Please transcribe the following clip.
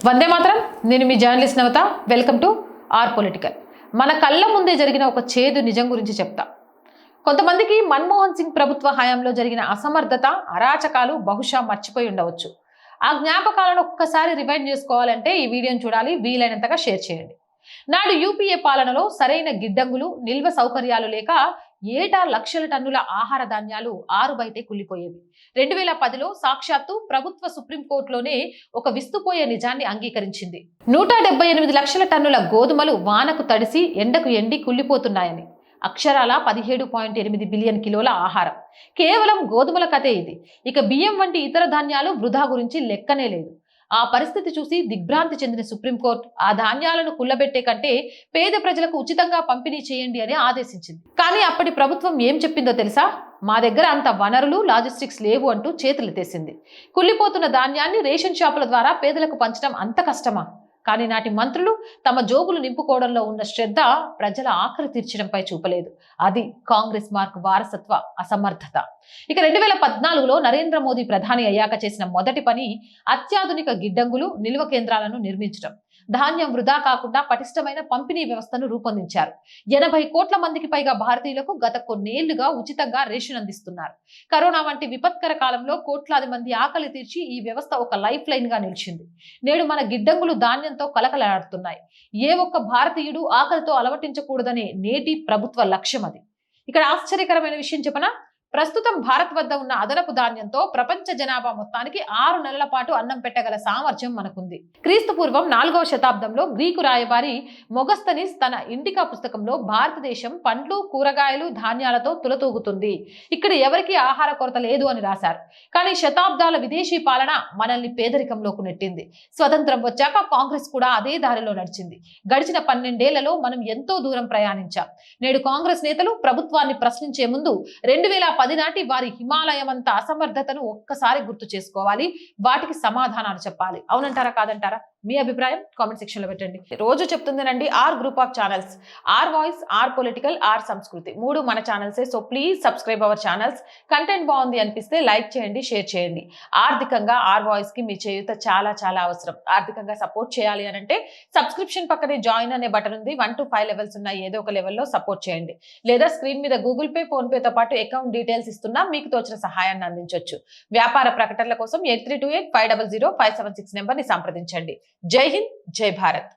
వందే మాత్రం. నేను మీ journalist Navatha. Welcome to R political. మన కళ్ళ ముందే జరిగిన ఒక చేదు నిజం గురించి చెప్తా. కొంతమందికి మన్మోహన్ సింగ్ ప్రభుత్వ హయాంలో జరిగిన అసమర్థత, అరాచకాలు బహుశా మర్చిపోయి ఉండవచ్చు. ఆ జ్ఞాపకాలను ఒక్కసారి రివైండ్ చేసుకోవాలంటే ఈ వీడియోని చూడాలి. వీలైనంతగా షేర్ చేయండి. నాడు యూపీఏ పాలనలో సరైన గిడ్డంగులు, నిల్వ సౌకర్యాలు లేక ఏటా లక్షల టన్నుల ఆహార ధాన్యాలు ఆరు బయటే కుళ్ళిపోయేవి. 2010లో సాక్షాత్తు ప్రభుత్వ సుప్రీంకోర్టులోనే ఒక విస్తుపోయే నిజాన్ని అంగీకరించింది. 178 లక్షల టన్నుల గోధుమలు వానకు తడిసి ఎండకు ఎండి కుళ్ళిపోతున్నాయని. అక్షరాల 17.8 బిలియన్ కిలోల ఆహారం. కేవలం గోధుమల కథే ఇది. ఇక బియ్యం వంటి ఇతర ధాన్యాలు వృధా గురించి లెక్కనే లేదు. ఆ పరిస్థితి చూసి దిగ్భ్రాంతి చెందిన సుప్రీంకోర్టు ఆ ధాన్యాలను కుల్లబెట్టే కంటే పేద ప్రజలకు ఉచితంగా పంపిణీ చేయండి అని ఆదేశించింది. కానీ అప్పటి ప్రభుత్వం ఏం చెప్పిందో తెలుసా? మా దగ్గర అంత వనరులు, లాజిస్టిక్స్ లేవు అంటూ చేతులెత్తేసింది. కుళ్ళిపోతున్న ధాన్యాన్ని రేషన్ షాపుల ద్వారా పేదలకు పంచడం అంత కష్టమా? కానీ నాటి మంత్రులు తమ జోబులు నింపుకోవడంలో ఉన్న శ్రద్ధ ప్రజల ఆకలి తీర్చడంపై చూపలేదు. అది కాంగ్రెస్ మార్క్ వారసత్వ అసమర్థత. ఇక 2014లో నరేంద్ర మోదీ ప్రధాని అయ్యాక చేసిన మొదటి పని అత్యాధునిక గిడ్డంగులు, నిల్వ కేంద్రాలను నిర్మించడం. ధాన్యం వృధా కాకుండా పటిష్టమైన పంపిణీ వ్యవస్థను రూపొందించారు. 80 కోట్ల మందికి పైగా భారతీయులకు గత కొన్నేళ్లుగా ఉచితంగా రేషన్ అందిస్తున్నారు. కరోనా వంటి విపత్కర కాలంలో కోట్లాది మంది ఆకలి తీర్చి ఈ వ్యవస్థ ఒక లైఫ్ లైన్ గా నిలిచింది. నేడు మన గిడ్డంగులు ధాన్యంతో కలకలాడుతున్నాయి. ఏ ఒక్క భారతీయుడు ఆకలితో అలవటించకూడదనే నేటి ప్రభుత్వ లక్ష్యం అది. ఇక్కడ ఆశ్చర్యకరమైన విషయం చెప్పనా? ప్రస్తుతం భారత్ వద్ద ఉన్న అదనపు ధాన్యంతో ప్రపంచ జనాభా మొత్తానికి 6 నెలల పాటు అన్నం పెట్టగల సామర్థ్యం మనకుంది. క్రీస్తు పూర్వం 4వ శతాబ్దంలో గ్రీకు రాయబారి మొగస్తనిస్ తన ఇండికా పుస్తకంలో భారతదేశం పండ్లు, కూరగాయలు, ధాన్యాలతో తులతూగుతుంది, ఇక్కడ ఎవరికీ ఆహార కొరత లేదు అని రాశారు. కానీ శతాబ్దాల విదేశీ పాలన మనల్ని పేదరికంలోకి నెట్టింది. స్వతంత్రం వచ్చాక కాంగ్రెస్ కూడా అదే దారిలో నడిచింది. గడిచిన 12 ఏళ్లలో మనం ఎంతో దూరం ప్రయాణించాం. నేడు కాంగ్రెస్ నేతలు ప్రభుత్వాన్ని ప్రశ్నించే ముందు 2010 నాటి వారి హిమాలయమంత అసమర్థతను ఒక్కసారి గుర్తు చేసుకోవాలి. వాటికి సమాధానాలు చెప్పాలి. అవునంటారా, కాదంటారా? మీ అభిప్రాయం కామెంట్ సెక్షన్ లో పెట్టండి. రోజు చెప్తుందేనండి R group of channels, R voice, R political, R Sanskriti, 3 మన ఛానల్సే. So please subscribe our channels. Content బాగుంది అనిపిస్తే లైక్ చేయండి, షేర్ చేయండి. ఆర్థికంగా ఆర్ వాయిస్ కి మీ చేయూత చాలా చాలా అవసరం. ఆర్థికంగా సపోర్ట్ చేయాలి అని అంటే సబ్స్క్రిప్షన్ పక్కనే జాయిన్ అనే బటన్ ఉంది. 1 to 5 లెవెల్స్ ఉన్నాయి. ఏదో ఒక లెవెల్లో సపోర్ట్ చేయండి. లేదా స్క్రీన్ మీద గూగుల్ పే, ఫోన్ పే తో పాటు అకౌంట్ డీటెయిల్స్ ఇస్తున్నా, మీకు తోచిన సహాయాన్ని అందించవచ్చు. వ్యాపార ప్రకటనల కోసం 8328500576 నెంబర్ ని సంప్రదించండి. జై హింద్, జై భారత్.